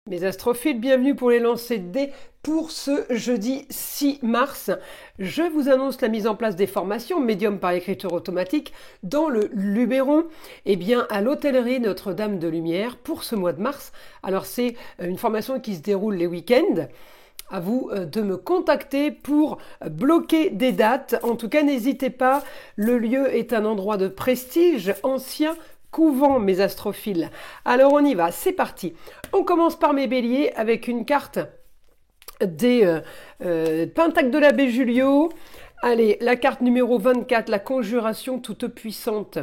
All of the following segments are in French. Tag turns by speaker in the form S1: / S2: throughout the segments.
S1: Mes astrophiles, bienvenue pour les lancers de dés pour ce jeudi 6 mars. Je vous annonce la mise en place des formations médium par écriture automatique dans le Luberon, à l'hôtellerie Notre-Dame de Lumière pour ce mois de mars. Alors c'est une formation qui se déroule les week-ends. À vous de me contacter pour bloquer des dates. En tout cas, n'hésitez pas, le lieu est un endroit de prestige ancien, couvent, mes astrophiles. Alors on y va, c'est parti. On commence par mes béliers avec une carte des Pentacles de l'abbé Julio. Allez, la carte numéro 24, la conjuration toute puissante.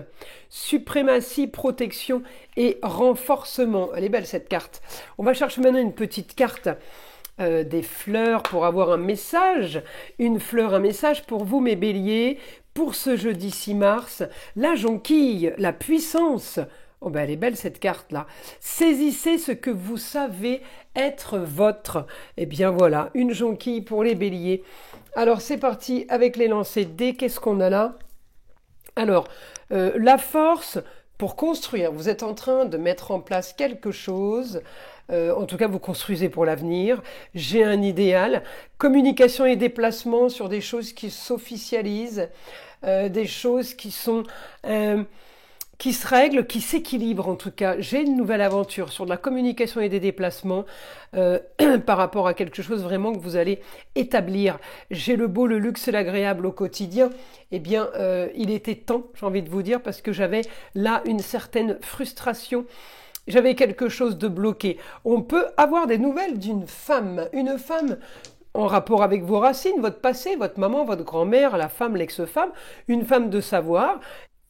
S1: Suprématie, protection et renforcement. Elle est belle cette carte. On va chercher maintenant une petite carte des fleurs pour avoir un message. Une fleur, un message pour vous mes béliers. Pour ce jeudi 6 mars, la jonquille, la puissance. Oh ben elle est belle cette carte-là. Saisissez ce que vous savez être votre. Eh bien voilà, une jonquille pour les béliers. Alors c'est parti avec les lancers de dés. Qu'est-ce qu'on a là? Alors, la force pour construire. Vous êtes en train de mettre en place quelque chose. En tout cas, vous construisez pour l'avenir. J'ai un idéal. Communication et déplacement sur des choses qui s'officialisent, des choses qui sont... qui se règlent, qui s'équilibrent en tout cas. J'ai une nouvelle aventure sur de la communication et des déplacements par rapport à quelque chose vraiment que vous allez établir. J'ai le beau, le luxe et l'agréable au quotidien. Eh bien, il était temps, j'ai envie de vous dire, parce que j'avais là une certaine frustration. J'avais quelque chose de bloqué. On peut avoir des nouvelles d'une femme. Une femme en rapport avec vos racines, votre passé, votre maman, votre grand-mère, la femme, l'ex-femme, une femme de savoir.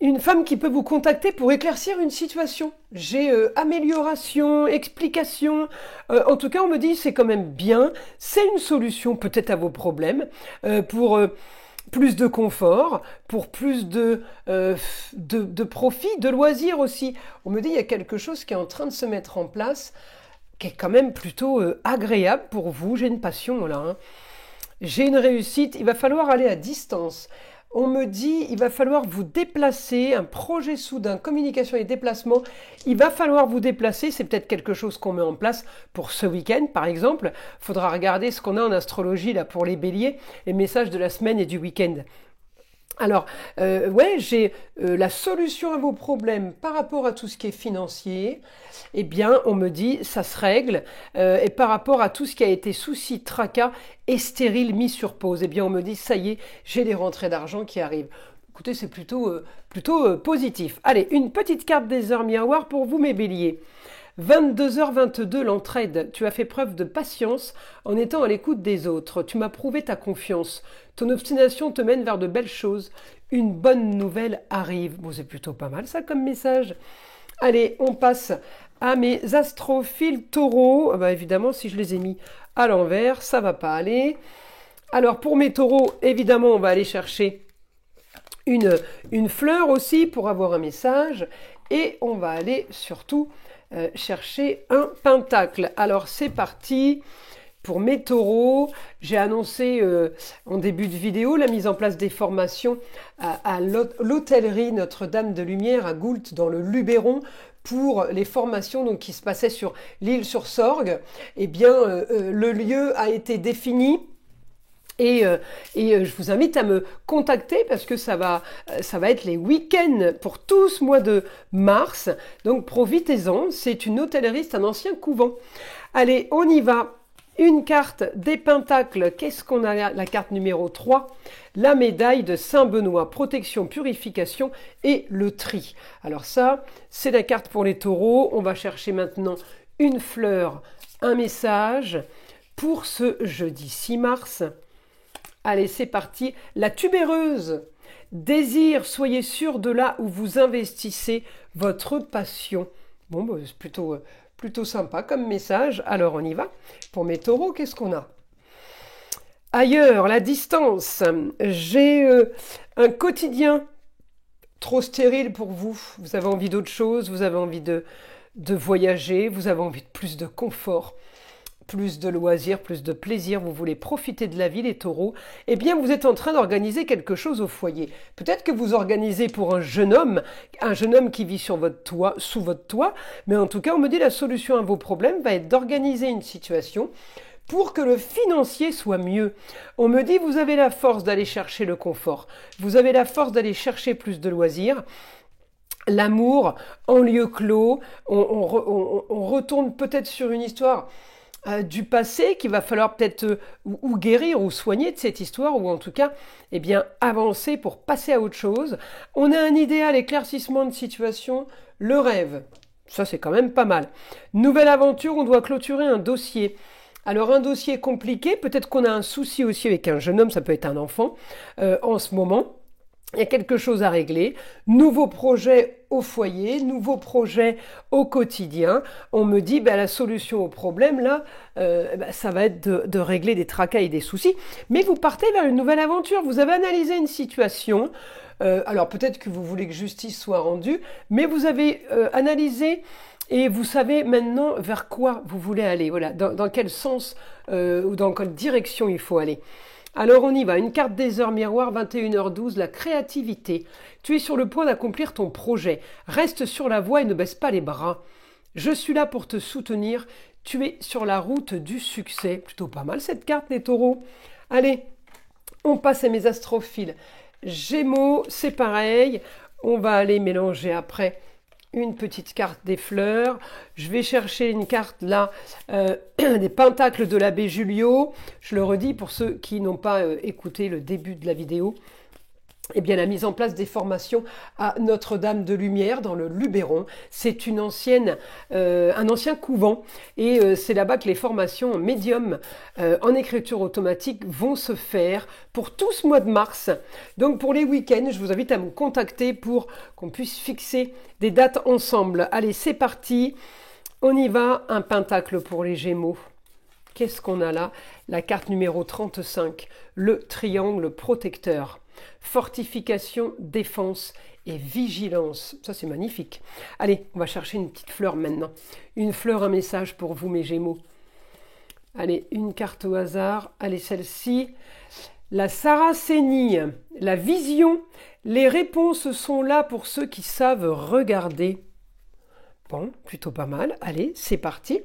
S1: Une femme qui peut vous contacter pour éclaircir une situation. J'ai amélioration, explication. En tout cas, on me dit c'est quand même bien. C'est une solution peut-être à vos problèmes pour plus de confort, pour plus de profit, de loisirs aussi. On me dit il y a quelque chose qui est en train de se mettre en place, qui est quand même plutôt agréable pour vous. J'ai une passion là. Hein. J'ai une réussite. Il va falloir aller à distance. On me dit, il va falloir vous déplacer, un projet soudain, communication et déplacement. Il va falloir vous déplacer, c'est peut-être quelque chose qu'on met en place pour ce week-end, par exemple. Il faudra regarder ce qu'on a en astrologie là pour les béliers, les messages de la semaine et du week-end. Alors, j'ai la solution à vos problèmes par rapport à tout ce qui est financier. Eh bien, on me dit, ça se règle. Et par rapport à tout ce qui a été souci, tracas et stérile mis sur pause, eh bien, on me dit, ça y est, j'ai les rentrées d'argent qui arrivent. Écoutez, c'est plutôt positif. Allez, une petite carte des heures miroirs pour vous, mes béliers. 22h22, l'entraide. Tu as fait preuve de patience en étant à l'écoute des autres. Tu m'as prouvé ta confiance. Ton obstination te mène vers de belles choses. Une bonne nouvelle arrive. Bon, c'est plutôt pas mal ça comme message. Allez, on passe à mes astrophiles taureaux. Ah bah, évidemment, si je les ai mis à l'envers, ça va pas aller. Alors, pour mes taureaux, évidemment, on va aller chercher une fleur aussi pour avoir un message. Et on va aller surtout chercher un pentacle. Alors c'est parti pour mes taureaux. J'ai annoncé en début de vidéo la mise en place des formations à l'hôtellerie Notre-Dame de Lumière à Goult dans le Luberon pour les formations donc, qui se passaient sur l'île sur Sorgue. Eh bien, le lieu a été défini. Et je vous invite à me contacter parce que ça va être les week-ends pour tout ce mois de mars. Donc profitez-en, c'est une hôtellerie, c'est un ancien couvent. Allez, on y va. Une carte des pentacles. Qu'est-ce qu'on a là? La carte numéro 3. La médaille de Saint-Benoît. Protection, purification et le tri. Alors ça, c'est la carte pour les taureaux. On va chercher maintenant une fleur, un message pour ce jeudi 6 mars. Allez, c'est parti. La tubéreuse. Désir, soyez sûr de là où vous investissez votre passion. Bon, bah, c'est plutôt sympa comme message. Alors, on y va. Pour mes taureaux, qu'est-ce qu'on a? Ailleurs, la distance. J'ai un quotidien trop stérile pour vous. Vous avez envie d'autre chose, vous avez envie de voyager, vous avez envie de plus de confort. plus de loisirs, plus de plaisir, vous voulez profiter de la vie, les taureaux, eh bien vous êtes en train d'organiser quelque chose au foyer. Peut-être que vous organisez pour un jeune homme qui vit sur votre toit, sous votre toit, mais en tout cas, on me dit la solution à vos problèmes va être d'organiser une situation pour que le financier soit mieux. On me dit vous avez la force d'aller chercher le confort, vous avez la force d'aller chercher plus de loisirs. L'amour en lieu clos, on retourne peut-être sur une histoire du passé qu'il va falloir peut-être ou guérir ou soigner de cette histoire ou en tout cas eh bien avancer pour passer à autre chose. On a un idéal éclaircissement de situation, le rêve. Ça c'est quand même pas mal. Nouvelle aventure, on doit clôturer un dossier. Alors un dossier compliqué, peut-être qu'on a un souci aussi avec un jeune homme, ça peut être un enfant en ce moment. Il y a quelque chose à régler. Nouveau projet au foyer, nouveau projet au quotidien. On me dit, la solution au problème, là, ça va être de régler des tracas et des soucis. Mais vous partez vers une nouvelle aventure. Vous avez analysé une situation. Alors peut-être que vous voulez que justice soit rendue, mais vous avez analysé et vous savez maintenant vers quoi vous voulez aller. Voilà, dans quel sens ou dans quelle direction il faut aller. Alors on y va, une carte des heures miroirs, 21h12, la créativité. Tu es sur le point d'accomplir ton projet. Reste sur la voie et ne baisse pas les bras. Je suis là pour te soutenir. Tu es sur la route du succès. Plutôt pas mal cette carte, les taureaux. Allez, on passe à mes astrophiles. Gémeaux, c'est pareil. On va aller mélanger après une petite carte des fleurs. Je vais chercher une carte là, des pentacles de l'abbé Julio. Je le redis pour ceux qui n'ont pas écouté le début de la vidéo. Eh bien, la mise en place des formations à Notre-Dame de Lumière dans le Luberon. C'est un ancien couvent et c'est là-bas que les formations médium en écriture automatique vont se faire pour tout ce mois de mars. Donc pour les week-ends, je vous invite à me contacter pour qu'on puisse fixer des dates ensemble. Allez, c'est parti. On y va. Un pentacle pour les Gémeaux. Qu'est-ce qu'on a là? La carte numéro 35, le triangle protecteur. Fortification, défense et vigilance. Ça, c'est magnifique. Allez, on va chercher une petite fleur maintenant. Une fleur, un message pour vous, mes Gémeaux. Allez, une carte au hasard. Allez, celle-ci. La Saracénie, la vision. Les réponses sont là pour ceux qui savent regarder. Bon, plutôt pas mal. Allez, c'est parti.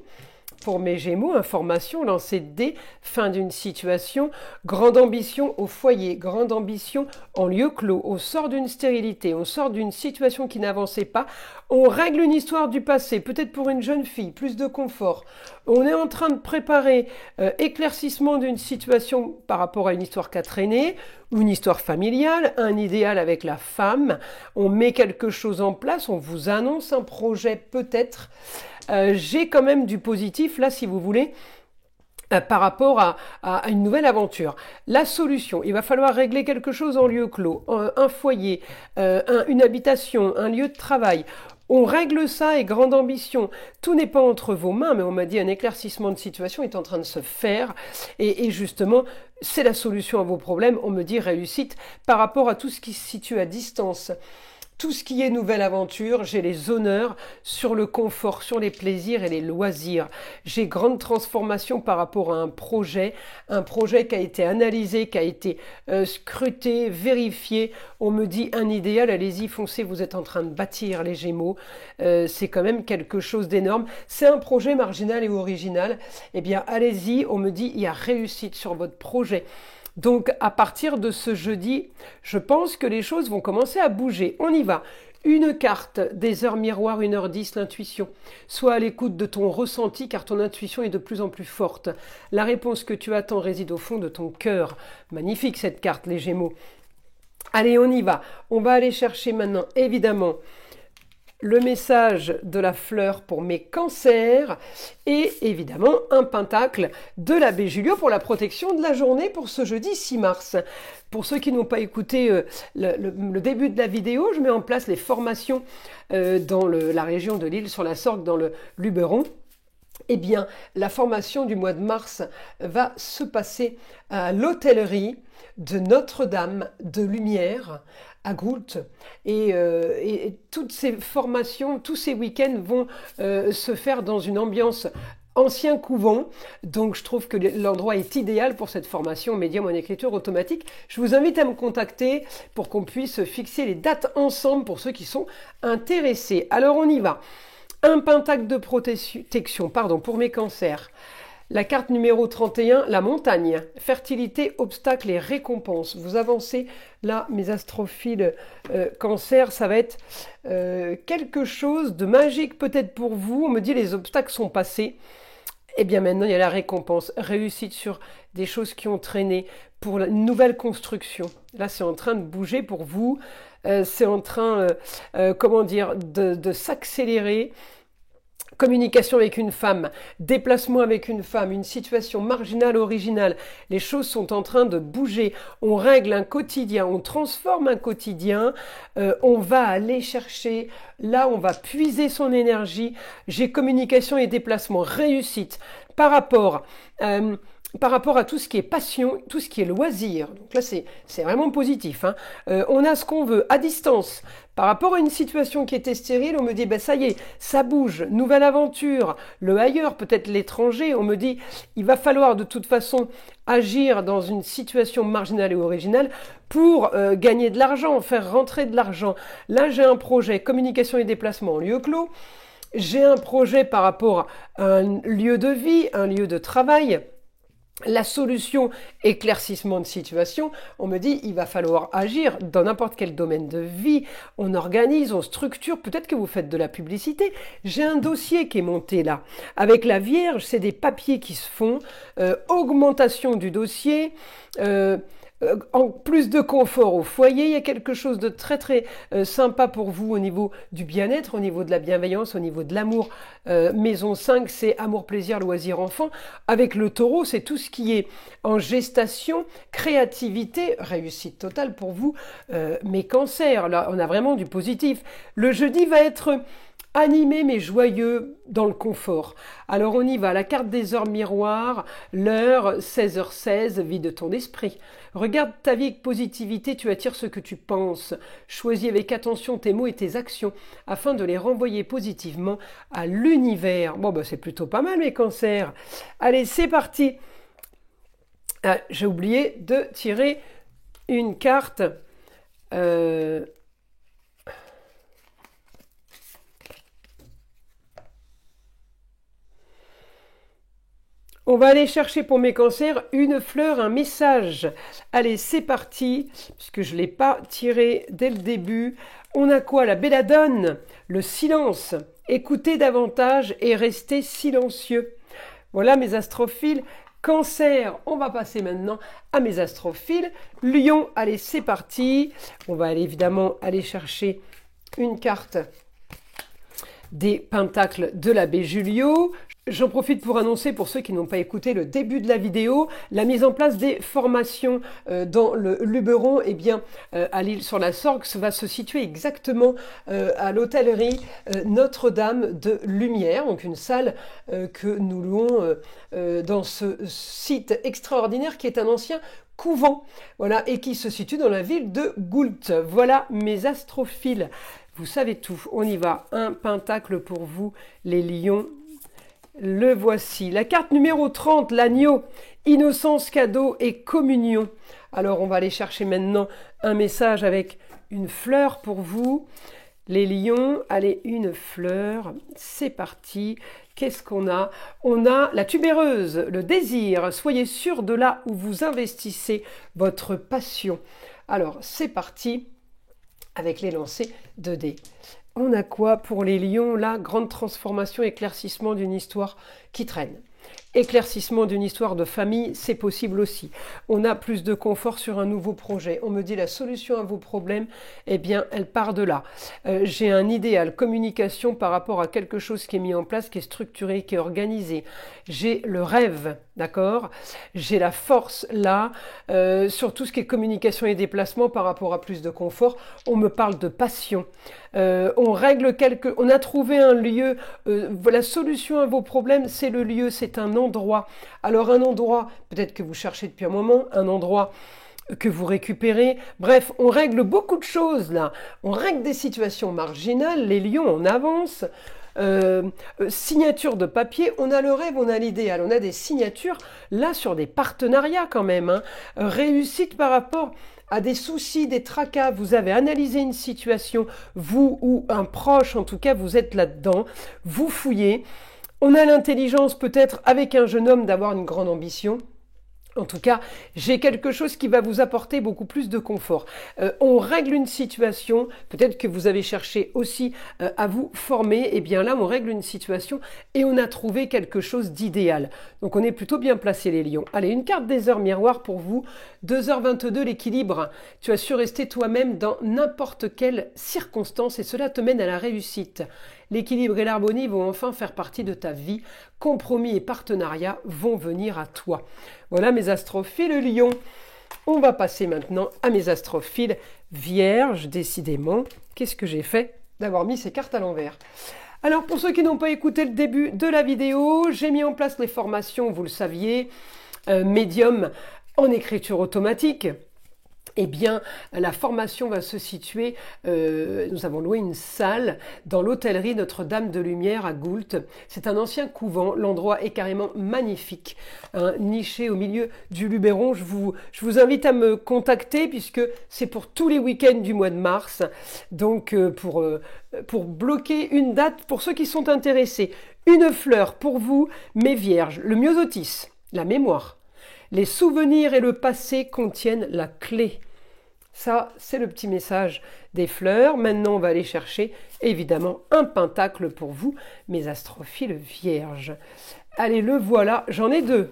S1: Pour mes Gémeaux, information, lancer de dés, fin d'une situation, grande ambition au foyer, grande ambition en lieu clos, on sort d'une stérilité, on sort d'une situation qui n'avançait pas, on règle une histoire du passé, peut-être pour une jeune fille, plus de confort. On est en train de préparer éclaircissement d'une situation par rapport à une histoire qui a traîné, ou une histoire familiale, un idéal avec la femme, on met quelque chose en place, on vous annonce un projet peut-être. J'ai quand même du positif là si vous voulez par rapport à une nouvelle aventure. La solution, il va falloir régler quelque chose en lieu clos, un foyer, une habitation, un lieu de travail. On règle ça et grande ambition. Tout n'est pas entre vos mains, mais on m'a dit un éclaircissement de situation est en train de se faire. Et justement, c'est la solution à vos problèmes. On me dit réussite par rapport à tout ce qui se situe à distance. Tout ce qui est nouvelle aventure, j'ai les honneurs sur le confort, sur les plaisirs et les loisirs. J'ai grande transformation par rapport à un projet qui a été analysé, qui a été scruté, vérifié. On me dit un idéal, allez-y, foncez, vous êtes en train de bâtir les Gémeaux. C'est quand même quelque chose d'énorme. C'est un projet marginal et original. Eh bien, allez-y, on me dit, il y a réussite sur votre projet. Donc, à partir de ce jeudi, je pense que les choses vont commencer à bouger. On y va. Une carte des heures miroirs, 1h10, l'intuition. Sois à l'écoute de ton ressenti car ton intuition est de plus en plus forte. La réponse que tu attends réside au fond de ton cœur. Magnifique cette carte, les Gémeaux. Allez, on y va. On va aller chercher maintenant, évidemment, le message de la fleur pour mes cancers et évidemment un pentacle de l'abbé Julio pour la protection de la journée pour ce jeudi 6 mars. Pour ceux qui n'ont pas écouté le début de la vidéo, je mets en place les formations dans la région de l'Île sur la Sorgue, dans le Luberon. Eh bien, la formation du mois de mars va se passer à l'hôtellerie de Notre-Dame de Lumière à Goult et toutes ces formations, tous ces week-ends vont se faire dans une ambiance ancien couvent, donc je trouve que l'endroit est idéal pour cette formation médium en écriture automatique. Je vous invite à me contacter pour qu'on puisse fixer les dates ensemble pour ceux qui sont intéressés. Alors on y va. Un pentacle de protection, pour mes cancers. La carte numéro 31, la montagne. Fertilité, obstacles et récompenses. Vous avancez là, mes astrophiles cancer, ça va être quelque chose de magique peut-être pour vous. On me dit les obstacles sont passés. Eh bien maintenant, il y a la récompense. Réussite sur des choses qui ont traîné pour la nouvelle construction. Là, c'est en train de bouger pour vous. C'est en train, de s'accélérer. Communication avec une femme, déplacement avec une femme, une situation marginale, originale. Les choses sont en train de bouger. On règle un quotidien, on transforme un quotidien. On va aller chercher, là on va puiser son énergie. J'ai communication et déplacement, réussite par rapport à tout ce qui est passion, tout ce qui est loisir. Donc là, c'est vraiment positif. Hein. On a ce qu'on veut à distance. Par rapport à une situation qui était stérile, on me dit, ça y est, ça bouge, nouvelle aventure, le ailleurs, peut-être l'étranger. On me dit, il va falloir de toute façon agir dans une situation marginale et originale pour gagner de l'argent, faire rentrer de l'argent. Là, j'ai un projet, communication et déplacement en lieu clos. J'ai un projet par rapport à un lieu de vie, un lieu de travail. La solution, éclaircissement de situation, on me dit il va falloir agir dans n'importe quel domaine de vie, on organise, on structure, peut-être que vous faites de la publicité. J'ai un dossier qui est monté là. Avec la Vierge, c'est des papiers qui se font, augmentation du dossier, en plus de confort au foyer, il y a quelque chose de très très sympa pour vous au niveau du bien-être, au niveau de la bienveillance, au niveau de l'amour. Maison 5, c'est amour, plaisir, loisir, enfant. Avec le taureau, c'est tout ce qui est en gestation, créativité, réussite totale pour vous. Mes cancers, là, on a vraiment du positif. Le jeudi va être animé mais joyeux dans le confort. Alors on y va, la carte des heures miroirs, l'heure 16h16, vie de ton esprit. Regarde ta vie avec positivité, tu attires ce que tu penses. Choisis avec attention tes mots et tes actions afin de les renvoyer positivement à l'univers. Bon, c'est plutôt pas mal mes cancers. Allez, c'est parti. J'ai oublié de tirer une carte. On va aller chercher pour mes cancers une fleur, un message. Allez, c'est parti, puisque je ne l'ai pas tiré dès le début. On a quoi? La belladone, le silence. Écoutez davantage et restez silencieux. Voilà mes astrophiles. Cancer, on va passer maintenant à mes astrophiles. Lion, allez, c'est parti. On va évidemment aller chercher une carte des pentacles de l'abbé Julio. J'en profite pour annoncer, pour ceux qui n'ont pas écouté le début de la vidéo, la mise en place des formations dans le Luberon, à l'Île-sur-la-Sorgue, va se situer exactement à l'hôtellerie Notre-Dame de Lumière, donc une salle que nous louons dans ce site extraordinaire qui est un ancien couvent, voilà, et qui se situe dans la ville de Goult. Voilà mes astrophiles. Vous savez tout, on y va. Un pentacle pour vous, les lions. Le voici. La carte numéro 30, l'agneau, innocence, cadeau et communion. Alors, on va aller chercher maintenant un message avec une fleur pour vous. Les lions, allez, une fleur. C'est parti. Qu'est-ce qu'on a? On a la tubéreuse, le désir. Soyez sûr de là où vous investissez votre passion. Alors, c'est parti avec les lancers de dés. On a quoi pour les lions? Là, grande transformation, éclaircissement d'une histoire qui traîne. Éclaircissement d'une histoire de famille, c'est possible aussi. On a plus de confort sur un nouveau projet. On me dit la solution à vos problèmes, elle part de là. J'ai un idéal, communication par rapport à quelque chose qui est mis en place, qui est structuré, qui est organisé. J'ai le rêve, d'accord? J'ai la force là, sur tout ce qui est communication et déplacement par rapport à plus de confort. On me parle de passion. On a trouvé un lieu. La solution à vos problèmes, c'est le lieu, c'est un endroit. Alors un endroit, peut-être que vous cherchez depuis un moment, un endroit que vous récupérez. Bref, on règle beaucoup de choses là. On règle des situations marginales. Les lions, on avance. signature de papier, on a le rêve, on a l'idéal, on a des signatures là sur des partenariats quand même, hein. Réussite par rapport à des soucis, des tracas, vous avez analysé une situation, vous ou un proche, en tout cas, vous êtes là-dedans, vous fouillez. On a l'intelligence peut-être avec un jeune homme d'avoir une grande ambition. En tout cas, j'ai quelque chose qui va vous apporter beaucoup plus de confort. On règle une situation, peut-être que vous avez cherché aussi à vous former, et bien là, on règle une situation et on a trouvé quelque chose d'idéal. Donc on est plutôt bien placé les lions. Allez, une carte des heures miroir pour vous. 2h22, l'équilibre. Tu as su rester toi-même dans n'importe quelle circonstance et cela te mène à la réussite. L'équilibre et l'harmonie vont enfin faire partie de ta vie. Compromis et partenariats vont venir à toi. Voilà mes astrophiles lions. On va passer maintenant à mes astrophiles vierges. Décidément, qu'est-ce que j'ai fait d'avoir mis ces cartes à l'envers? Alors pour ceux qui n'ont pas écouté le début de la vidéo, j'ai mis en place les formations, vous le saviez, médium en écriture automatique. Eh bien, la formation va se situer, nous avons loué une salle dans l'hôtellerie Notre-Dame de Lumière à Goult. C'est un ancien couvent, l'endroit est carrément magnifique, hein, niché au milieu du Luberon. Je vous invite à me contacter puisque c'est pour tous les week-ends du mois de mars. Donc, pour bloquer une date, pour ceux qui sont intéressés, une fleur pour vous, mes vierges, le myosotis, la mémoire. Les souvenirs et le passé contiennent la clé. Ça, c'est le petit message des fleurs. Maintenant, on va aller chercher, évidemment, un pentacle pour vous, mes astrophiles vierges. Allez, le voilà. J'en ai deux.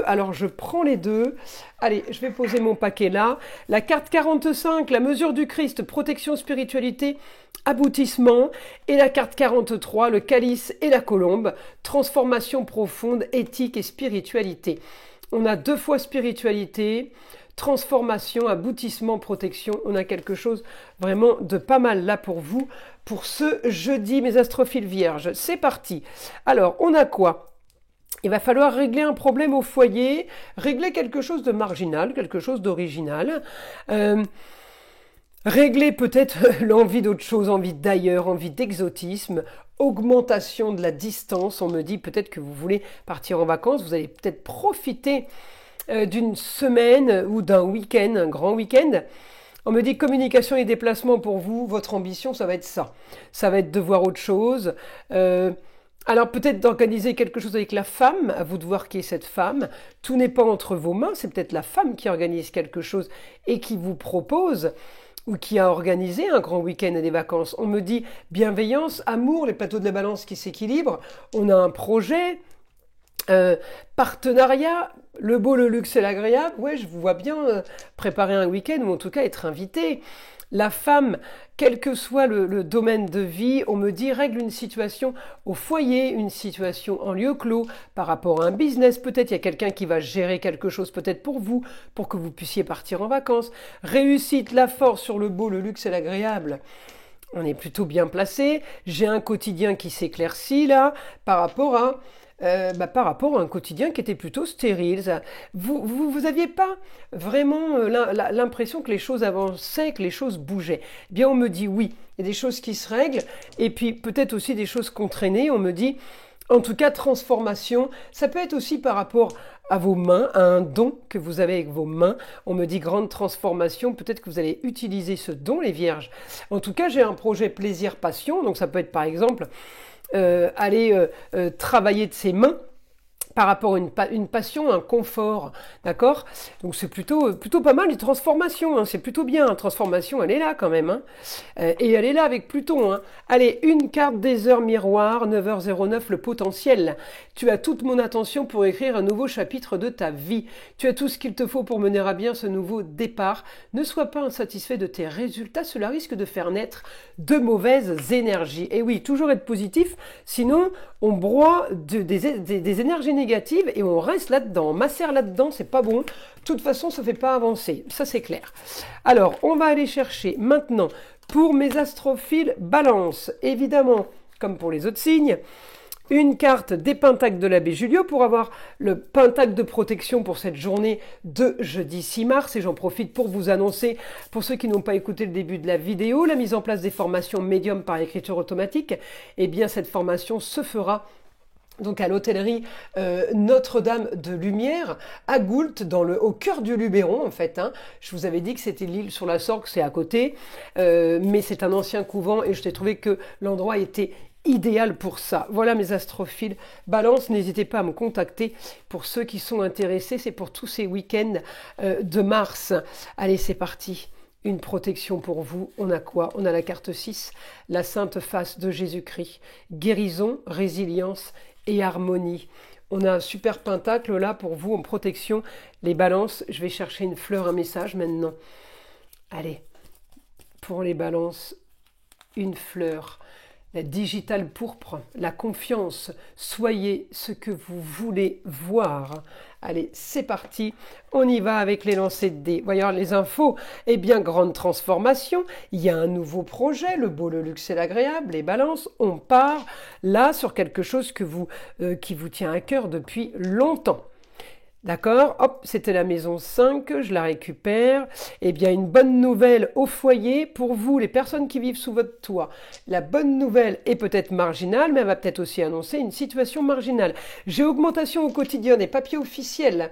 S1: Alors, je prends les deux. Allez, je vais poser mon paquet là. La carte 45, la mesure du Christ, protection, spiritualité, aboutissement. Et la carte 43, le calice et la colombe, transformation profonde, éthique et spiritualité. On a 2 fois spiritualité, transformation, aboutissement, protection. On a quelque chose vraiment de pas mal là pour vous, pour ce jeudi, mes astrophiles vierges. C'est parti. Alors, on a quoi? Il va falloir régler un problème au foyer, régler quelque chose de marginal, quelque chose d'original. Régler peut-être l'envie d'autre chose, envie d'ailleurs, envie d'exotisme, augmentation de la distance. On me dit peut-être que vous voulez partir en vacances, vous allez peut-être profiter d'une semaine ou d'un week-end, un grand week-end. On me dit communication et déplacement pour vous, votre ambition, ça va être ça. Ça va être de voir autre chose. Alors peut-être d'organiser quelque chose avec la femme, à vous de voir qui est cette femme. Tout n'est pas entre vos mains, c'est peut-être la femme qui organise quelque chose et qui vous propose ou qui a organisé un grand week-end et des vacances. On me dit bienveillance, amour, les plateaux de la balance qui s'équilibrent. On a un projet, partenariat, le beau, le luxe et l'agréable. Ouais, je vous vois bien préparer un week-end ou en tout cas être invité. La femme, quel que soit le domaine de vie, on me dit règle une situation au foyer, une situation en lieu clos, par rapport à un business. Peut-être il y a quelqu'un qui va gérer quelque chose peut-être pour vous, pour que vous puissiez partir en vacances. Réussite, la force sur le beau, le luxe et l'agréable. On est plutôt bien placé. J'ai un quotidien qui s'éclaircit là, par rapport à un quotidien qui était plutôt stérile. Vous aviez pas vraiment l'impression que les choses avançaient, que les choses bougeaient. Eh bien, on me dit oui, il y a des choses qui se règlent, et puis peut-être aussi des choses contrainées. On me dit, en tout cas, transformation. Ça peut être aussi par rapport à vos mains, à un don que vous avez avec vos mains. On me dit grande transformation. Peut-être que vous allez utiliser ce don, les vierges. En tout cas, j'ai un projet plaisir-passion. Donc, ça peut être par exemple aller travailler de ses mains par rapport à une passion, un confort, d'accord? Donc c'est plutôt pas mal les transformations, hein, c'est plutôt bien. Transformation, elle est là quand même, hein. Et elle est là avec Pluton, hein. Allez, une carte des heures miroirs, 9h09, le potentiel. Tu as toute mon attention pour écrire un nouveau chapitre de ta vie. Tu as tout ce qu'il te faut pour mener à bien ce nouveau départ. Ne sois pas insatisfait de tes résultats, cela risque de faire naître de mauvaises énergies. Et oui, toujours être positif, sinon on broie des énergies négatives et on reste là-dedans, on macère là-dedans, c'est pas bon. De toute façon, ça ne fait pas avancer, ça c'est clair. Alors, on va aller chercher maintenant, pour mes astrophiles balance, évidemment, comme pour les autres signes, une carte des pentacles de l'abbé Julio pour avoir le pentacle de protection pour cette journée de jeudi 6 mars. Et j'en profite pour vous annoncer, pour ceux qui n'ont pas écouté le début de la vidéo, la mise en place des formations médium par écriture automatique. Eh bien, cette formation se fera donc à l'hôtellerie Notre-Dame de Lumière, à Goult, au cœur du Luberon en fait. Je vous avais dit que c'était l'île sur la Sorgue, c'est à côté, mais c'est un ancien couvent et je t'ai trouvé que l'endroit était idéal pour ça. Voilà mes astrophiles Balance, n'hésitez pas à me contacter pour ceux qui sont intéressés, c'est pour tous ces week-ends de mars. Allez, c'est parti. Une protection pour vous, on a quoi? On a la carte 6, la sainte face de Jésus-Christ, guérison, résilience et harmonie. On a un super pentacle là pour vous en protection. Les balances, je vais chercher une fleur, un message maintenant. Allez, pour les balances, une fleur. La digitale pourpre, la confiance, soyez ce que vous voulez voir. Allez, c'est parti, on y va avec les lancers de dés. Voyons les infos, eh bien, grande transformation, il y a un nouveau projet, le beau, le luxe et l'agréable, les balances, on part là sur quelque chose qui vous tient à cœur depuis longtemps. D'accord, hop, c'était la maison 5, je la récupère. Eh bien, une bonne nouvelle au foyer pour vous, les personnes qui vivent sous votre toit. La bonne nouvelle est peut-être marginale, mais elle va peut-être aussi annoncer une situation marginale. J'ai augmentation au quotidien des papiers officiels.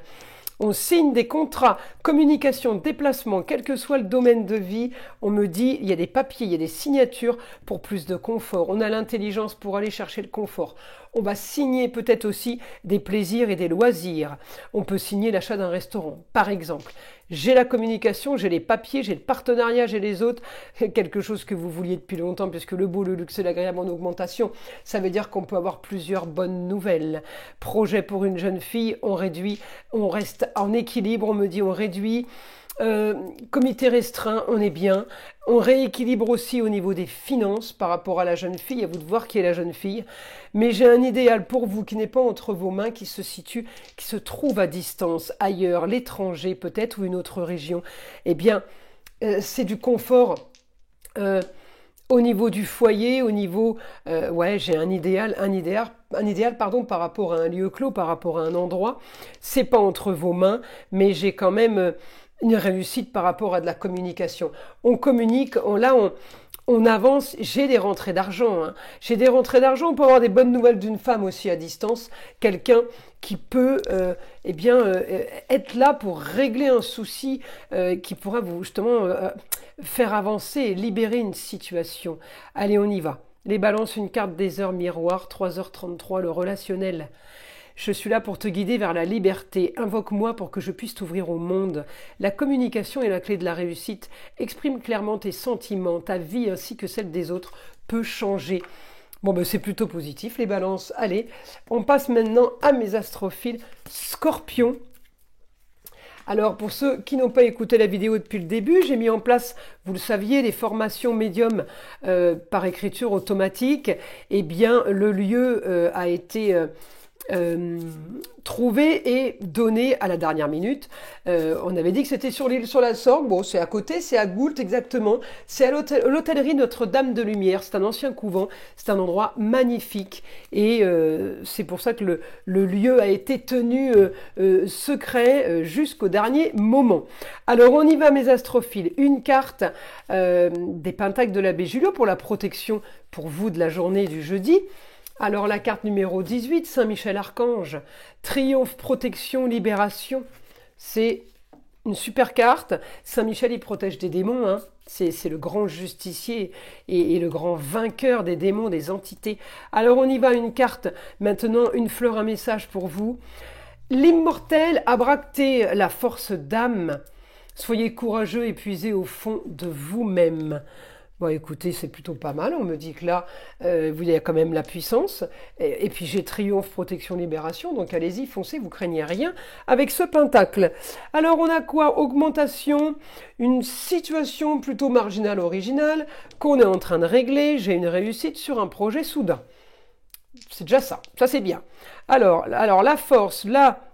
S1: On signe des contrats, communication, déplacement, quel que soit le domaine de vie, on me dit, il y a des papiers, il y a des signatures pour plus de confort. On a l'intelligence pour aller chercher le confort. On va signer peut-être aussi des plaisirs et des loisirs. On peut signer l'achat d'un restaurant, par exemple. J'ai la communication, j'ai les papiers, j'ai le partenariat, j'ai les autres. Quelque chose que vous vouliez depuis longtemps, puisque le beau, le luxe et l'agréable en augmentation, ça veut dire qu'on peut avoir plusieurs bonnes nouvelles. Projet pour une jeune fille, on réduit, on reste en équilibre, on me dit on réduit. Comité restreint, on est bien. On rééquilibre aussi au niveau des finances par rapport à la jeune fille. À vous de voir qui est la jeune fille. Mais j'ai un idéal pour vous qui n'est pas entre vos mains, qui se situe, qui se trouve à distance, ailleurs, l'étranger peut-être ou une autre région. Eh bien, c'est du confort. Au niveau du foyer, au niveau, ouais, j'ai un idéal, pardon, par rapport à un lieu clos, par rapport à un endroit. C'est pas entre vos mains, mais j'ai quand même une réussite par rapport à de la communication. On communique, on avance. J'ai des rentrées d'argent. J'ai des rentrées d'argent. On peut avoir des bonnes nouvelles d'une femme aussi à distance. Quelqu'un qui peut être là pour régler un souci qui pourra vous justement faire avancer et libérer une situation. Allez, on y va. Les balances, une carte des heures miroir, 3h33, le relationnel. Je suis là pour te guider vers la liberté. Invoque-moi pour que je puisse t'ouvrir au monde. La communication est la clé de la réussite. Exprime clairement tes sentiments. Ta vie ainsi que celle des autres peut changer. Bon, ben c'est plutôt positif, les balances. Allez, on passe maintenant à mes astrophiles Scorpion. Alors, pour ceux qui n'ont pas écouté la vidéo depuis le début, j'ai mis en place, vous le saviez, les formations médium par écriture automatique. Eh bien, le lieu a été trouvé et donné à la dernière minute. On avait dit que c'était sur l'île sur la Sorgue. Bon, c'est à côté, c'est à Goult exactement. C'est à l'hôtellerie Notre-Dame de Lumière. C'est un ancien couvent. C'est un endroit magnifique. Et c'est pour ça que le lieu a été tenu secret jusqu'au dernier moment. Alors, on y va, mes astrophiles. Une carte des pentacles de l'abbé Julio pour la protection pour vous de la journée du jeudi. Alors la carte numéro 18, Saint-Michel-Archange, triomphe, protection, libération, c'est une super carte. Saint-Michel, il protège des démons, c'est le grand justicier et le grand vainqueur des démons, des entités. Alors on y va, une carte, maintenant une fleur, un message pour vous. L'immortel, Abracté, la force d'âme, soyez courageux et puisez au fond de vous-même. Bon, écoutez, c'est plutôt pas mal. On me dit que là, vous avez quand même la puissance. Et puis j'ai triomphe, protection, libération. Donc allez-y, foncez, vous craignez rien avec ce pentacle. Alors on a quoi? Augmentation, une situation plutôt marginale, originale, qu'on est en train de régler. J'ai une réussite sur un projet soudain. C'est déjà ça. Ça, c'est bien. Alors la force, là,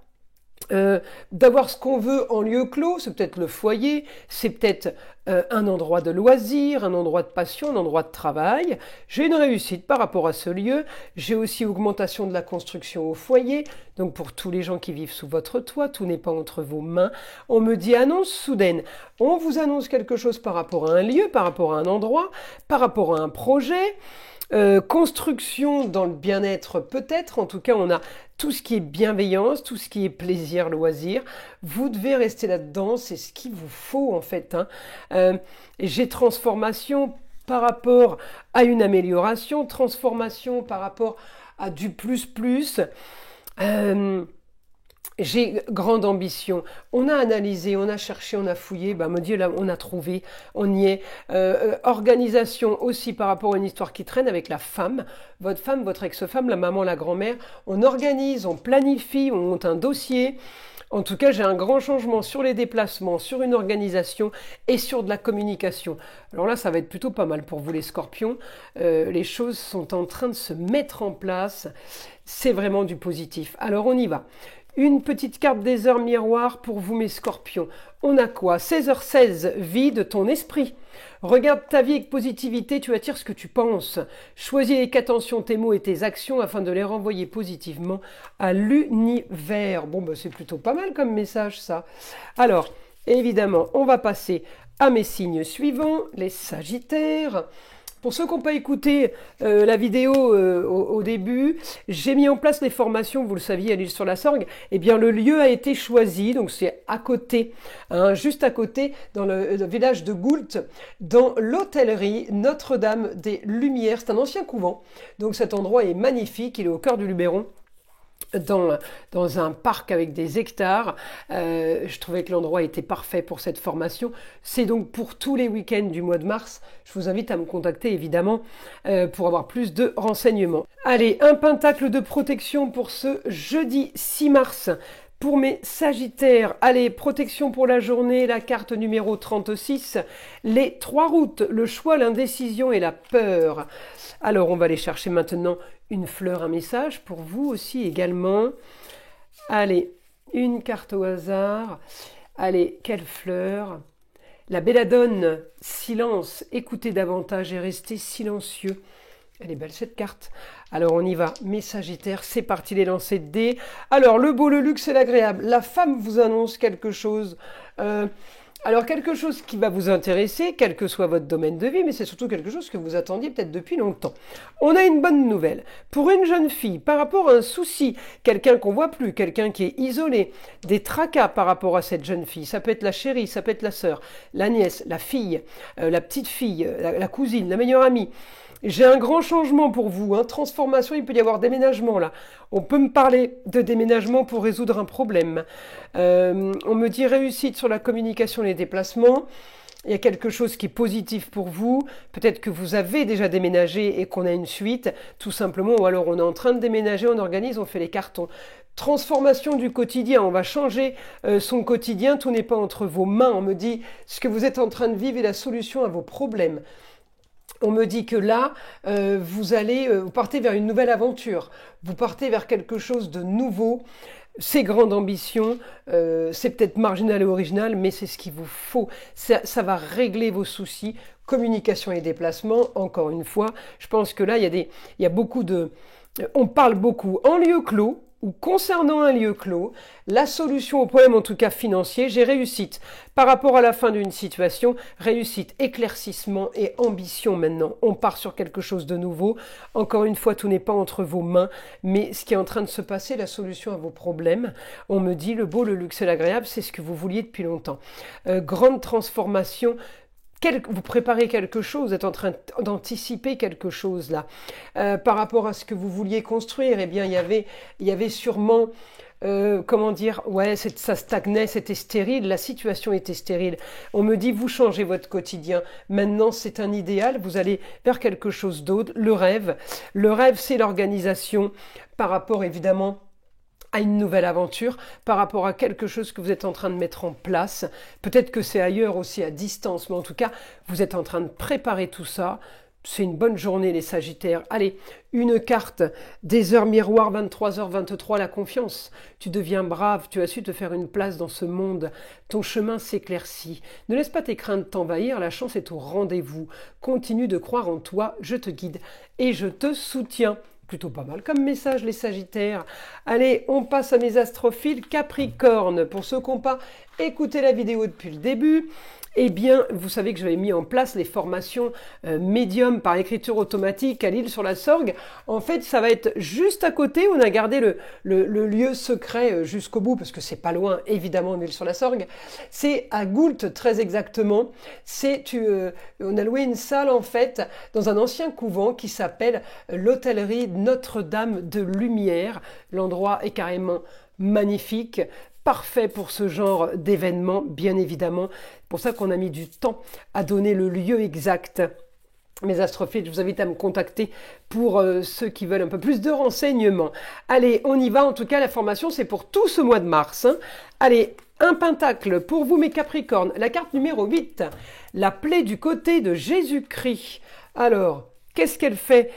S1: d'avoir ce qu'on veut en lieu clos, c'est peut-être le foyer, c'est peut-être un endroit de loisir, un endroit de passion, un endroit de travail. J'ai une réussite par rapport à ce lieu. J'ai aussi augmentation de la construction au foyer. Donc pour tous les gens qui vivent sous votre toit, tout n'est pas entre vos mains. On me dit annonce soudaine. On vous annonce quelque chose par rapport à un lieu, par rapport à un endroit, par rapport à un projet. Construction dans le bien-être peut-être, en tout cas on a tout ce qui est bienveillance, tout ce qui est plaisir, loisir, vous devez rester là-dedans, c'est ce qu'il vous faut en fait. J'ai transformation par rapport à une amélioration, transformation par rapport à du plus. J'ai grande ambition. On a analysé, on a cherché, on a fouillé. Me dit là, on a trouvé, on y est. Organisation aussi par rapport à une histoire qui traîne avec la femme, votre ex-femme, la maman, la grand-mère. On organise, on planifie, on monte un dossier. En tout cas, j'ai un grand changement sur les déplacements, sur une organisation et sur de la communication. Alors là, ça va être plutôt pas mal pour vous les scorpions. Les choses sont en train de se mettre en place. C'est vraiment du positif. Alors on y va. Une petite carte des heures miroirs pour vous mes scorpions. On a quoi? 16h16, vide ton esprit. Regarde ta vie avec positivité, tu attires ce que tu penses. Choisis avec attention tes mots et tes actions afin de les renvoyer positivement à l'univers. C'est plutôt pas mal comme message ça. Alors, évidemment, on va passer à mes signes suivants, les Sagittaires. Pour ceux qui n'ont pas écouté la vidéo au début, j'ai mis en place les formations, vous le saviez, à l'île sur la Sorgue. Eh bien, le lieu a été choisi, donc c'est à côté, juste à côté, dans le village de Goult, dans l'hôtellerie Notre-Dame des Lumières. C'est un ancien couvent, donc cet endroit est magnifique, il est au cœur du Luberon. Dans un parc avec des hectares. Je trouvais que l'endroit était parfait pour cette formation. C'est donc pour tous les week-ends du mois de mars. Je vous invite à me contacter évidemment pour avoir plus de renseignements. Allez, un pentacle de protection pour ce jeudi 6 mars. Pour mes Sagittaires, allez, protection pour la journée, la carte numéro 36, les 3 routes, le choix, l'indécision et la peur. Alors, on va aller chercher maintenant une fleur, un message pour vous aussi également. Allez, une carte au hasard. Allez, quelle fleur? La belladone, silence, écoutez davantage et restez silencieux. Elle est belle cette carte. Alors on y va, mes Sagittaires, c'est parti les lancers de dés. Alors le beau, le luxe et l'agréable. La femme vous annonce quelque chose. Alors quelque chose qui va vous intéresser, quel que soit votre domaine de vie, mais c'est surtout quelque chose que vous attendiez peut-être depuis longtemps. On a une bonne nouvelle. Pour une jeune fille, par rapport à un souci, quelqu'un qu'on voit plus, quelqu'un qui est isolé, des tracas par rapport à cette jeune fille, ça peut être la chérie, ça peut être la sœur, la nièce, la fille, la petite fille, la cousine, la meilleure amie. J'ai un grand changement pour vous, transformation, il peut y avoir déménagement là. On peut me parler de déménagement pour résoudre un problème. On me dit réussite sur la communication et les déplacements. Il y a quelque chose qui est positif pour vous. Peut-être que vous avez déjà déménagé et qu'on a une suite, tout simplement. Ou alors on est en train de déménager, on organise, on fait les cartons. Transformation du quotidien, on va changer son quotidien, tout n'est pas entre vos mains. On me dit ce que vous êtes en train de vivre est la solution à vos problèmes. On me dit que là, vous partez vers une nouvelle aventure, vous partez vers quelque chose de nouveau. C'est grande ambition, c'est peut-être marginal et original, mais c'est ce qu'il vous faut. Ça va régler vos soucis, communication et déplacement. Encore une fois, je pense que là, il y a beaucoup de... On parle beaucoup en lieu clos, ou concernant un lieu clos, la solution au problème, en tout cas financier, j'ai réussite par rapport à la fin d'une situation, réussite, éclaircissement et ambition maintenant. On part sur quelque chose de nouveau. Encore une fois, tout n'est pas entre vos mains, mais ce qui est en train de se passer, la solution à vos problèmes, on me dit le beau, le luxe et l'agréable, c'est ce que vous vouliez depuis longtemps. Grande transformation. Vous préparez quelque chose, vous êtes en train d'anticiper quelque chose là. Par rapport à ce que vous vouliez construire, eh bien il y avait sûrement, ça stagnait, c'était stérile, la situation était stérile. On me dit, vous changez votre quotidien. Maintenant, c'est un idéal, vous allez vers quelque chose d'autre. Le rêve, c'est l'organisation par rapport évidemment à une nouvelle aventure, par rapport à quelque chose que vous êtes en train de mettre en place. Peut-être que c'est ailleurs aussi à distance, mais en tout cas, vous êtes en train de préparer tout ça. c'est une bonne journée les Sagittaires. Allez, une carte des heures miroirs, 23h23, la confiance. Tu deviens brave, tu as su te faire une place dans ce monde. Ton chemin s'éclaircit. Ne laisse pas tes craintes t'envahir, la chance est au rendez-vous. Continue de croire en toi, je te guide et je te soutiens. Plutôt pas mal comme message les Sagittaires. Allez, on passe à mes astrophiles Capricorne. Pour ceux qui n'ont pas écouté la vidéo depuis le début, eh bien, vous savez que j'avais mis en place les formations médium par écriture automatique à l'Île-sur-la-Sorgue. En fait, ça va être juste à côté. On a gardé le lieu secret jusqu'au bout parce que c'est pas loin, évidemment, de l'Île-sur-la-Sorgue. C'est à Goult, très exactement. On a loué une salle, en fait, dans un ancien couvent qui s'appelle l'hôtellerie Notre-Dame de Lumière. L'endroit est carrément magnifique. Parfait pour ce genre d'événement, bien évidemment. C'est pour ça qu'on a mis du temps à donner le lieu exact. Mes astrophiles, je vous invite à me contacter pour ceux qui veulent un peu plus de renseignements. Allez, on y va. En tout cas, la formation, c'est pour tout ce mois de mars. Allez, un pentacle pour vous, mes Capricornes. La carte numéro 8, la plaie du côté de Jésus-Christ. Alors, qu'est-ce qu'elle fait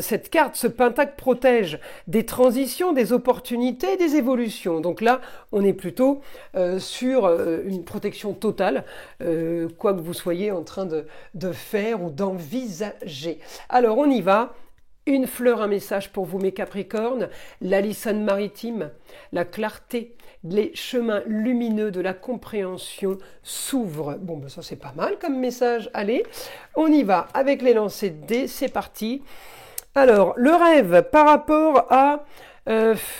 S1: cette carte? Ce pentacle protège des transitions, des opportunités, des évolutions. Donc là, on est plutôt sur une protection totale, quoi que vous soyez en train de faire ou d'envisager. Alors, on y va. Une fleur, un message pour vous, mes Capricornes. La lissane maritime, la clarté, les chemins lumineux de la compréhension s'ouvrent. Bon, ben ça c'est pas mal comme message. Allez, on y va avec les lancers de dés. C'est parti. Alors, le rêve par rapport à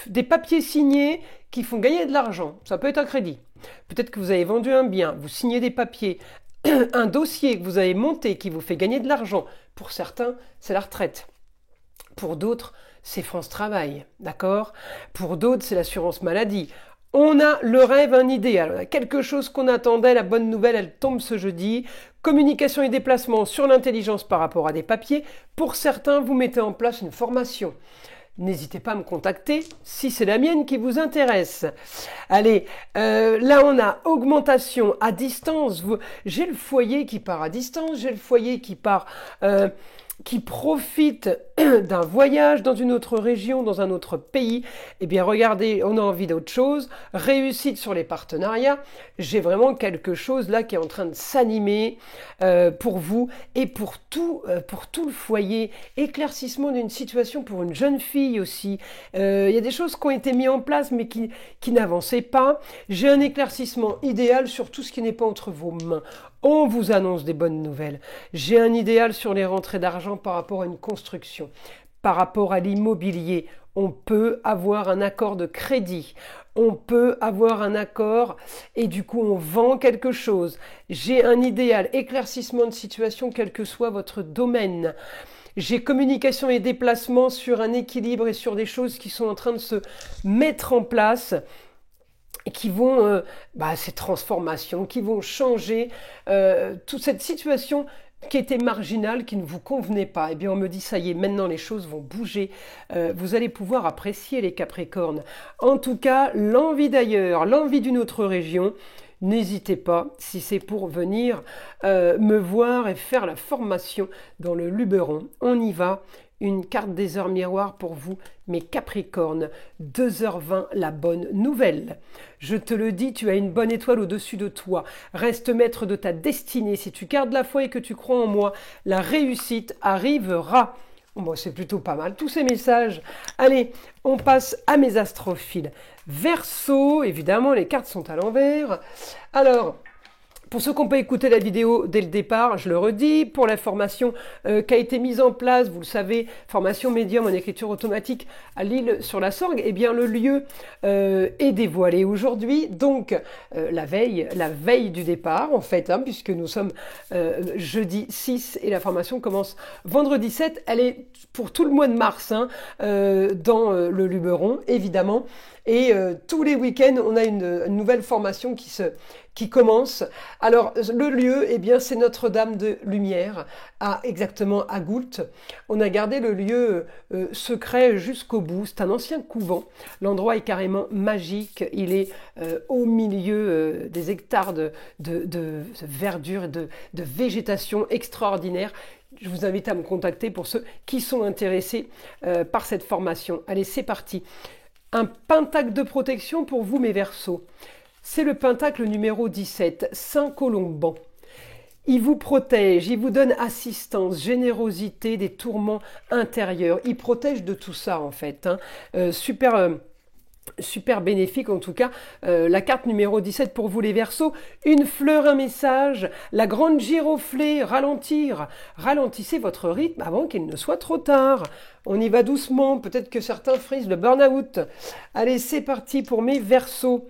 S1: des papiers signés qui font gagner de l'argent. Ça peut être un crédit. Peut-être que vous avez vendu un bien, vous signez des papiers, un dossier que vous avez monté qui vous fait gagner de l'argent. Pour certains, c'est la retraite. Pour d'autres, c'est France Travail, d'accord? Pour d'autres, c'est l'assurance maladie. On a le rêve, un idéal, on a quelque chose qu'on attendait, la bonne nouvelle, elle tombe ce jeudi. Communication et déplacement sur l'intelligence par rapport à des papiers. Pour certains, vous mettez en place une formation. N'hésitez pas à me contacter si c'est la mienne qui vous intéresse. Allez, là on a augmentation à distance. J'ai le foyer qui part à distance, j'ai le foyer qui part... qui profite d'un voyage dans une autre région, dans un autre pays, eh bien regardez, on a envie d'autre chose, réussite sur les partenariats, j'ai vraiment quelque chose là qui est en train de s'animer pour vous et pour tout le foyer, éclaircissement d'une situation pour une jeune fille aussi, il y a des choses qui ont été mises en place mais qui n'avançaient pas, j'ai un éclaircissement idéal sur tout ce qui n'est pas entre vos mains. On vous annonce des bonnes nouvelles. J'ai un idéal sur les rentrées d'argent par rapport à une construction. Par rapport à l'immobilier, on peut avoir un accord de crédit. On peut avoir un accord et du coup on vend quelque chose. J'ai un idéal, éclaircissement de situation, quel que soit votre domaine. J'ai communication et déplacement sur un équilibre et sur des choses qui sont en train de se mettre en place. Et qui vont, ces transformations, qui vont changer toute cette situation qui était marginale, qui ne vous convenait pas. Eh bien, on me dit, ça y est, maintenant les choses vont bouger. Vous allez pouvoir apprécier les Capricornes. En tout cas, l'envie d'ailleurs, l'envie d'une autre région, n'hésitez pas, si c'est pour venir me voir et faire la formation dans le Luberon. On y va. Une carte des heures miroirs pour vous, mes Capricornes. 2h20, la bonne nouvelle. Je te le dis, tu as une bonne étoile au-dessus de toi. Reste maître de ta destinée. Si tu gardes la foi et que tu crois en moi, la réussite arrivera. Bon, c'est plutôt pas mal, tous ces messages. Allez, on passe à mes astrophiles. Verseau, évidemment, les cartes sont à l'envers. Alors... pour ceux qui n'ont pas écouté la vidéo dès le départ, je le redis, pour la formation qui a été mise en place, vous le savez, formation médium en écriture automatique à l'Île-sur-la-Sorgue, eh bien le lieu est dévoilé aujourd'hui, donc la veille du départ en fait, puisque nous sommes jeudi 6 et la formation commence vendredi 7, elle est pour tout le mois de mars dans le Luberon, évidemment, et tous les week-ends, on a une nouvelle formation qui commence. Alors, le lieu, eh bien, c'est Notre-Dame de Lumière, exactement à Goult. On a gardé le lieu secret jusqu'au bout. C'est un ancien couvent. L'endroit est carrément magique. Il est au milieu des hectares de verdure et de végétation extraordinaire Je vous invite à me contacter pour ceux qui sont intéressés par cette formation. Allez, c'est parti. Un pentacle de protection pour vous, mes Verseaux. C'est le pentacle numéro 17, Saint Colomban. Il vous protège, il vous donne assistance, générosité des tourments intérieurs. Il protège de tout ça en fait. Super bénéfique en tout cas. La carte numéro 17 pour vous les Verseaux. Une fleur, un message. La grande giroflée, ralentir. Ralentissez votre rythme avant qu'il ne soit trop tard. On y va doucement. Peut-être que certains frisent le burn-out. Allez, c'est parti pour mes Verseaux.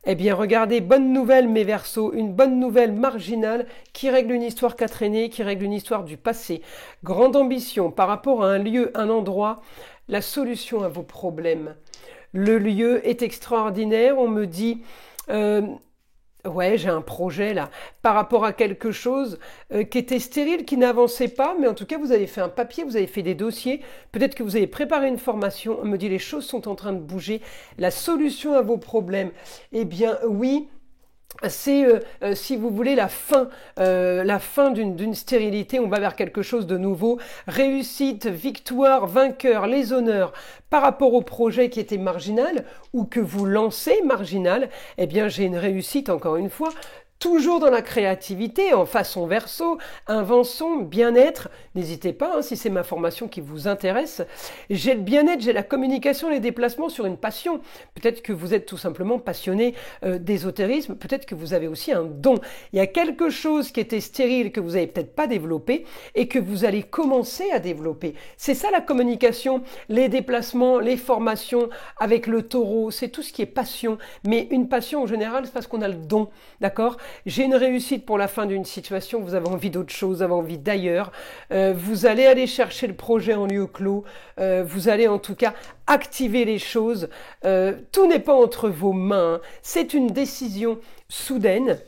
S1: Eh bien, regardez, bonne nouvelle, mes Verseaux, une bonne nouvelle marginale qui règle une histoire qu'a traîné, qui règle une histoire du passé. Grande ambition par rapport à un lieu, un endroit, la solution à vos problèmes. Le lieu est extraordinaire, on me dit... ouais, j'ai un projet là, par rapport à quelque chose qui était stérile, qui n'avançait pas, mais en tout cas, vous avez fait un papier, vous avez fait des dossiers, peut-être que vous avez préparé une formation, on me dit les choses sont en train de bouger, la solution à vos problèmes, eh bien oui, c'est, si vous voulez, la fin d'une stérilité, on va vers quelque chose de nouveau, réussite, victoire, vainqueur, les honneurs, par rapport au projet qui était marginal, ou que vous lancez marginal, eh bien j'ai une réussite encore une fois, toujours dans la créativité, en façon Verseau, invention, bien-être. N'hésitez pas, hein, si c'est ma formation qui vous intéresse. J'ai le bien-être, j'ai la communication, les déplacements sur une passion. Peut-être que vous êtes tout simplement passionné d'ésotérisme, peut-être que vous avez aussi un don. Il y a quelque chose qui était stérile, que vous n'avez peut-être pas développé, et que vous allez commencer à développer. C'est ça la communication, les déplacements, les formations avec le taureau, c'est tout ce qui est passion. Mais une passion en général, c'est parce qu'on a le don, d'accord ? J'ai une réussite pour la fin d'une situation, vous avez envie d'autre chose, vous avez envie d'ailleurs, vous allez aller chercher le projet en lieu clos, vous allez en tout cas activer les choses, tout n'est pas entre vos mains, hein. C'est une décision soudaine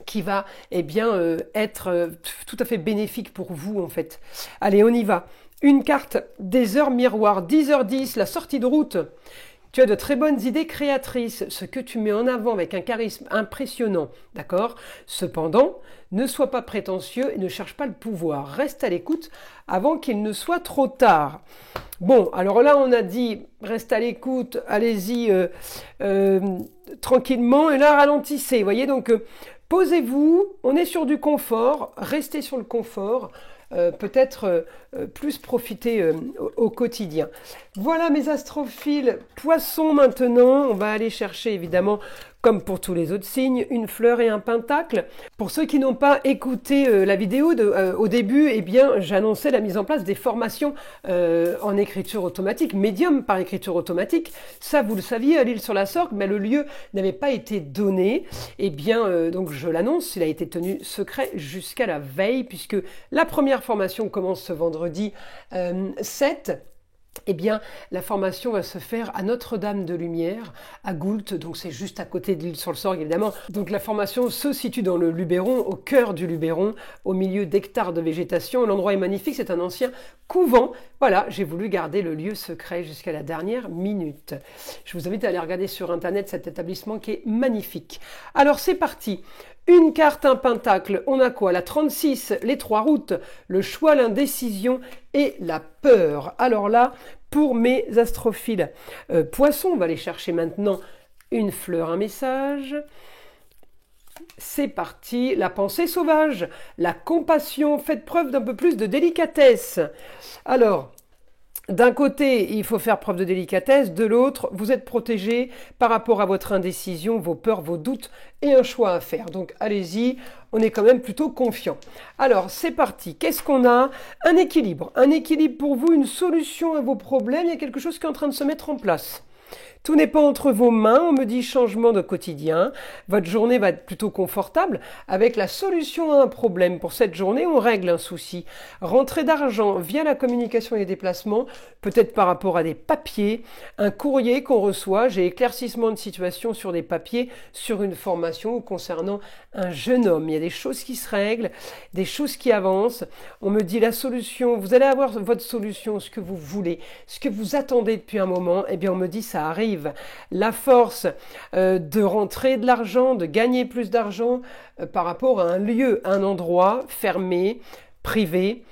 S1: qui va être tout à fait bénéfique pour vous en fait. Allez, on y va. Une carte des heures miroirs, 10h10, la sortie de route. Tu as de très bonnes idées créatrices, ce que tu mets en avant avec un charisme impressionnant, d'accord ? Cependant, ne sois pas prétentieux et ne cherche pas le pouvoir. Reste à l'écoute avant qu'il ne soit trop tard. Bon, alors là, on a dit, reste à l'écoute, allez-y tranquillement, et là, ralentissez. Vous voyez, donc, posez-vous, on est sur du confort, restez sur le confort. Peut-être plus profiter au quotidien. Voilà mes astrophiles, poissons maintenant, on va aller chercher évidemment, comme pour tous les autres signes, une fleur et un pentacle. Pour ceux qui n'ont pas écouté la vidéo au début, eh bien j'annonçais la mise en place des formations en écriture automatique, médium par écriture automatique. Ça vous le saviez à l'Île-sur-la-Sorgue, mais le lieu n'avait pas été donné. Eh bien donc je l'annonce, il a été tenu secret jusqu'à la veille, puisque la première formation commence ce vendredi 7. Eh bien, la formation va se faire à Notre-Dame-de-Lumière, à Goult, donc c'est juste à côté de l'Île-sur-le-Sorgue, évidemment. Donc la formation se situe dans le Luberon, au cœur du Luberon, au milieu d'hectares de végétation. L'endroit est magnifique, c'est un ancien couvent. Voilà, j'ai voulu garder le lieu secret jusqu'à la dernière minute. Je vous invite à aller regarder sur Internet cet établissement qui est magnifique. Alors c'est parti. Une carte, un pentacle, on a quoi? La 36, les 3 routes, le choix, l'indécision et la peur. Alors là, pour mes astrophiles poissons, on va aller chercher maintenant une fleur, un message. C'est parti, la pensée sauvage, la compassion, faites preuve d'un peu plus de délicatesse. Alors, d'un côté, il faut faire preuve de délicatesse, de l'autre, vous êtes protégé par rapport à votre indécision, vos peurs, vos doutes et un choix à faire. Donc allez-y, on est quand même plutôt confiant. Alors c'est parti, qu'est-ce qu'on a? Un équilibre pour vous, une solution à vos problèmes, il y a quelque chose qui est en train de se mettre en place. Tout n'est pas entre vos mains, on me dit changement de quotidien. Votre journée va être plutôt confortable avec la solution à un problème. Pour cette journée, on règle un souci. Rentrée d'argent via la communication et les déplacements, peut-être par rapport à des papiers, un courrier qu'on reçoit. J'ai éclaircissement de situation sur des papiers, sur une formation concernant un jeune homme. Il y a des choses qui se règlent, des choses qui avancent. On me dit la solution, vous allez avoir votre solution, ce que vous voulez, ce que vous attendez depuis un moment. Eh bien, on me dit ça arrive. La force de rentrer de l'argent, de gagner plus d'argent par rapport à un lieu, un endroit fermé, privé.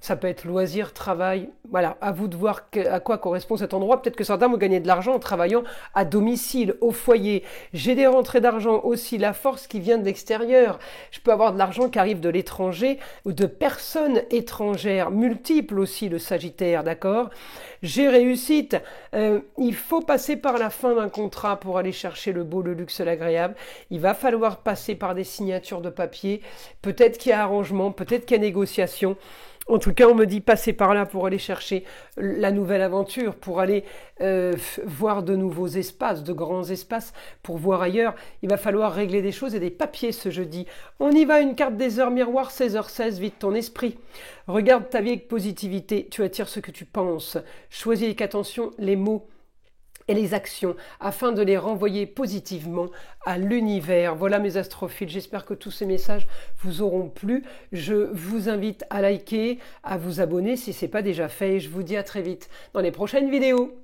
S1: Ça peut être loisir, travail. Voilà, à vous de voir à quoi correspond cet endroit. Peut-être que certains vont gagner de l'argent en travaillant à domicile, au foyer. J'ai des rentrées d'argent aussi, la force qui vient de l'extérieur. Je peux avoir de l'argent qui arrive de l'étranger ou de personnes étrangères, multiples aussi, le Sagittaire, d'accord? J'ai réussite. Il faut passer par la fin d'un contrat pour aller chercher le beau, le luxe, l'agréable. Il va falloir passer par des signatures de papier. Peut-être qu'il y a arrangement, peut-être qu'il y a négociation. En tout cas, on me dit passer par là pour aller chercher la nouvelle aventure, pour aller voir de nouveaux espaces, de grands espaces, pour voir ailleurs. Il va falloir régler des choses et des papiers ce jeudi. On y va, une carte des heures miroir, 16h16, vite ton esprit. Regarde ta vie avec positivité, tu attires ce que tu penses. Choisis avec attention les mots et les actions afin de les renvoyer positivement à l'univers. Voilà mes astrophiles, j'espère que tous ces messages vous auront plu. Je vous invite à liker, à vous abonner si ce n'est pas déjà fait. Je vous dis à très vite dans les prochaines vidéos.